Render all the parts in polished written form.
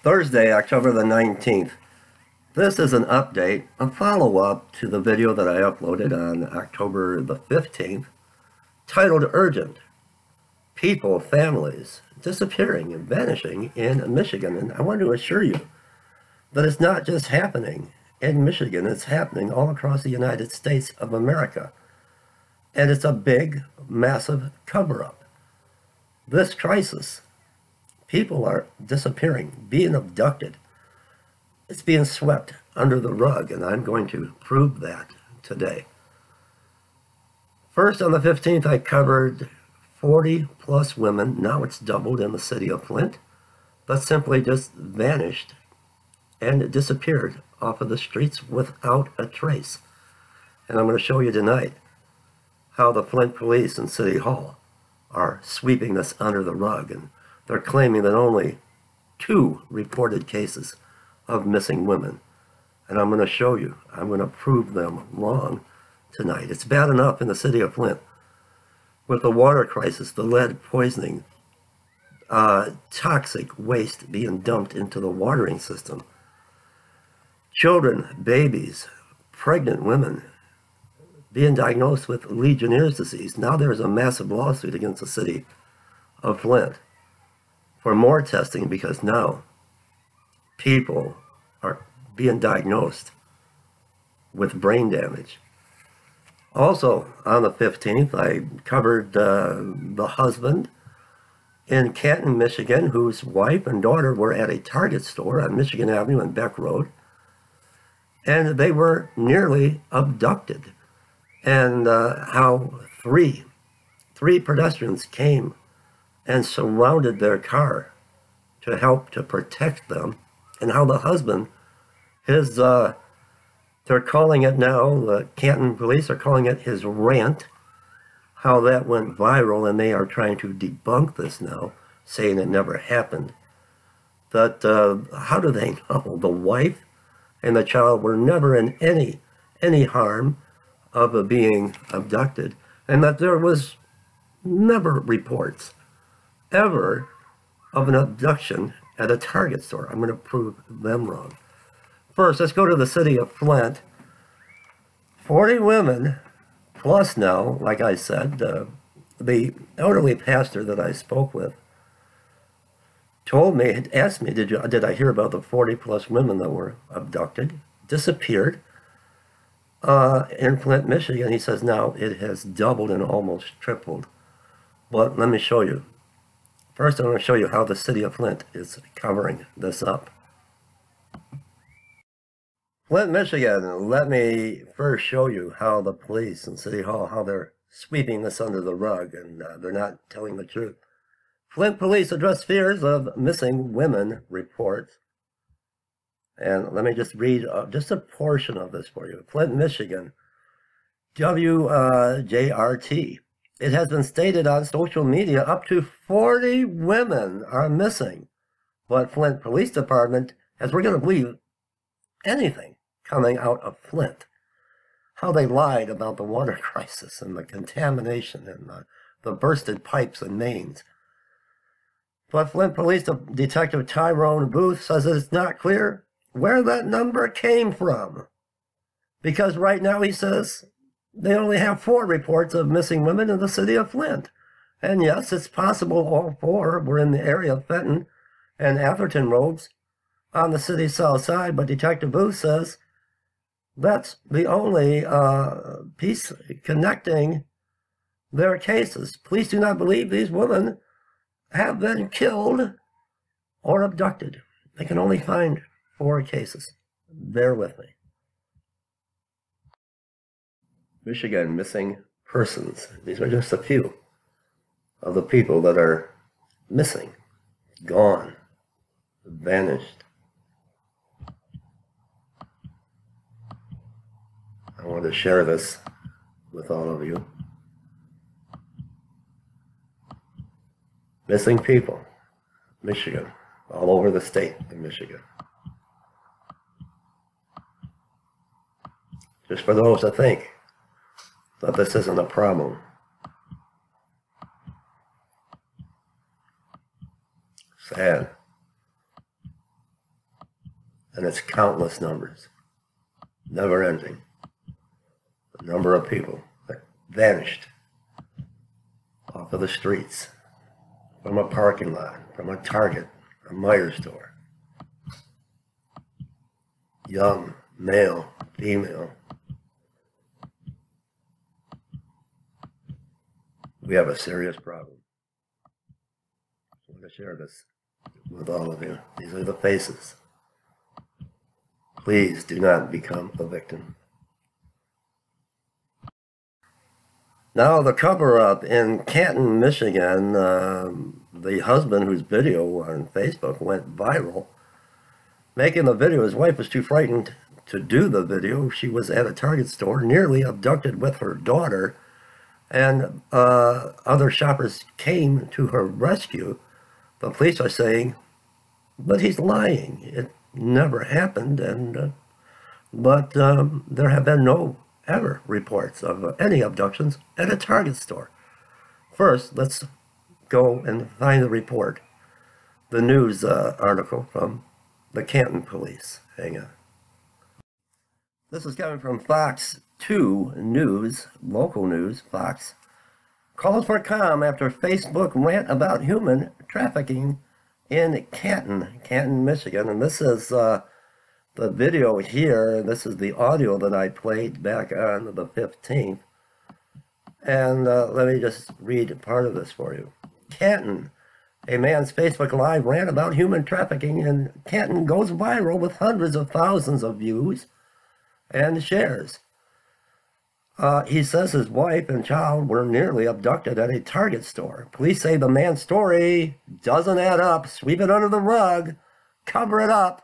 Thursday, October the 19th. This is an update, a follow-up to the video that I uploaded on October the 15th, titled Urgent: People, Families Disappearing and Vanishing in Michigan. And I want to assure you that it's not just happening in Michigan, it's happening all across the United States of America. And it's a big, massive cover-up. This crisis, people are disappearing, being abducted. It's being swept under the rug, and I'm going to prove that today. First, on the 15th, I covered 40 plus women. Now it's doubled in the city of Flint, that simply just vanished and disappeared off of the streets without a trace. And I'm going to show you tonight how the Flint Police and City Hall are sweeping this under the rug, and they're claiming that only 2 reported cases of missing women. And I'm going to show you, I'm going to prove them wrong tonight. It's bad enough in the city of Flint with the water crisis, the lead poisoning, toxic waste being dumped into the watering system. Children, babies, pregnant women being diagnosed with Legionnaire's disease. Now there's a massive lawsuit against the city of Flint for more testing, because now people are being diagnosed with brain damage. Also, on the 15th, I covered the husband in Canton, Michigan, whose wife and daughter were at a Target store on Michigan Avenue and Beck Road, and they were nearly abducted. And how three pedestrians came and surrounded their car to help to protect them, and how the husband, they're calling it now, the Canton police are calling it his rant, how that went viral, and they are trying to debunk this now, saying it never happened. That, how do they know? The wife and the child were never in any harm of being abducted, and that there was never reports ever of an abduction at a Target store. I'm going to prove them wrong. First, let's go to the city of Flint. 40 women plus now, like I said. The elderly pastor that I spoke with told me, asked me, did I hear about the 40 plus women that were abducted, disappeared in Flint, Michigan? He says now it has doubled and almost tripled. But let me show you. First, I'm going to show you how the city of Flint is covering this up. Flint, Michigan, let me first show you how the police and City Hall, how they're sweeping this under the rug, and they're not telling the truth. Flint police address fears of missing women reports. And let me just read just a portion of this for you. Flint, Michigan, WJRT. It has been stated on social media up to 40 women are missing. But Flint Police Department, as we're going to believe anything coming out of Flint, how they lied about the water crisis and the contamination and the bursted pipes and mains. But Flint Police Detective Tyrone Booth says that it's not clear where that number came from, because right now, he says, they only have 4 reports of missing women in the city of Flint. And yes, it's possible all 4 were in the area of Fenton and Atherton roads on the city's south side, but Detective Booth says that's the only piece connecting their cases. Police do not believe these women have been killed or abducted. They can only find 4 cases. Bear with me. Michigan missing persons. These are just a few of the people that are missing, gone, vanished. I want to share this with all of you. Missing people, Michigan, all over the state of Michigan. Just for those that think that this isn't a problem. Sad. And it's countless numbers, never ending. The number of people that vanished off of the streets, from a parking lot, from a Target, a Meijer store. Young, male, female. We have a serious problem. I want to share this with all of you. These are the faces. Please do not become a victim. Now the cover-up in Canton, Michigan, the husband whose video on Facebook went viral, making the video, his wife was too frightened to do the video. She was at a Target store, nearly abducted with her daughter, and other shoppers came to her rescue. The police are saying, but he's lying. It never happened, and but there have been no ever reports of any abductions at a Target store. First, let's go and find the report, the news article from the Canton Police. Hang on. This is coming from Fox 2 News, local news, Fox. Calls for calm after Facebook rant about human trafficking in Canton, Michigan. And this is the video here. This is the audio that I played back on the 15th. And let me just read part of this for you. Canton. A man's Facebook Live rant about human trafficking in Canton goes viral with hundreds of thousands of views and shares. He says his wife and child were nearly abducted at a Target store. Police say the man's story doesn't add up. Sweep it under the rug. Cover it up.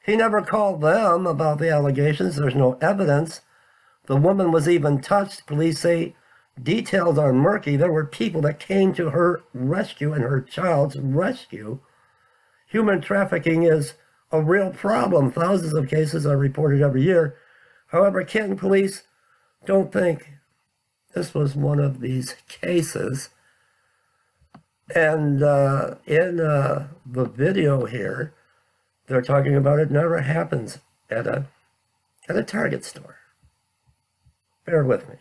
He never called them about the allegations. There's no evidence. The woman was even touched. Police say details are murky. There were people that came to her rescue and her child's rescue. Human trafficking is a real problem. Thousands of cases are reported every year. However, Canton Police don't think this was one of these cases. And in the video here, they're talking about it never happens at a Target store. Bear with me.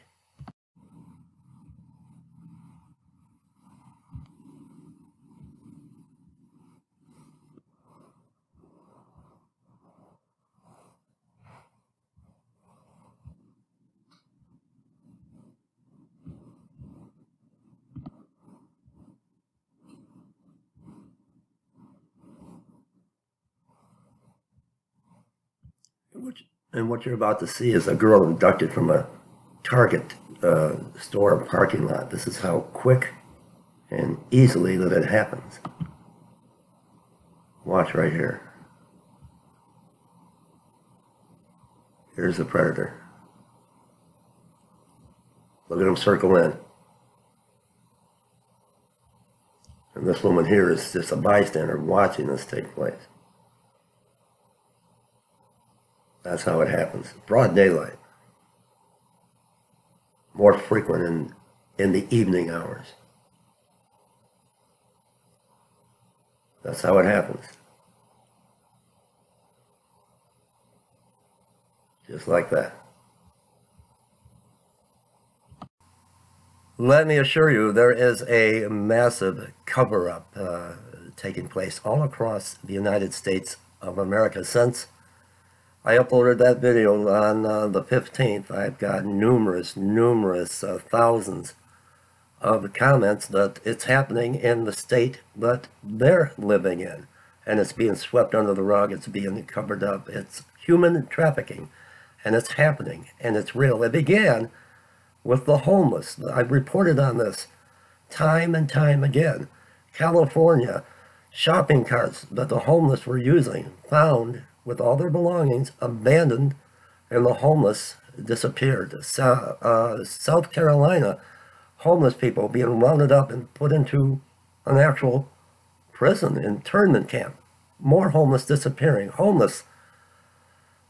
And what you're about to see is a girl abducted from a Target store parking lot. This is how quick and easily that it happens. Watch right here. Here's the predator. Look at him circle in. And this woman here is just a bystander watching this take place. That's how it happens. Broad daylight. More frequent in the evening hours. That's how it happens. Just like that. Let me assure you, there is a massive cover-up taking place all across the United States of America since I uploaded that video on the 15th. I've got numerous thousands of comments that it's happening in the state that they're living in. And it's being swept under the rug. It's being covered up. It's human trafficking. And it's happening. And it's real. It began with the homeless. I've reported on this time and time again. California, shopping carts that the homeless were using, found with all their belongings abandoned, and the homeless disappeared. South Carolina, homeless people being rounded up and put into an actual prison, internment camp. More homeless disappearing. Homeless,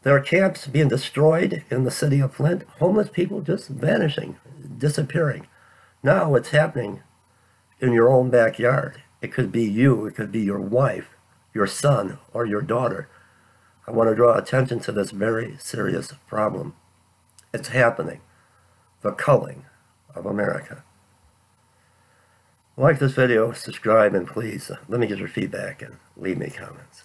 there are camps being destroyed in the city of Flint. Homeless people just vanishing, disappearing. Now it's happening in your own backyard. It could be you, it could be your wife, your son, or your daughter. I want to draw attention to this very serious problem. It's happening. The culling of America. Like this video, subscribe, and please let me get your feedback and leave me comments.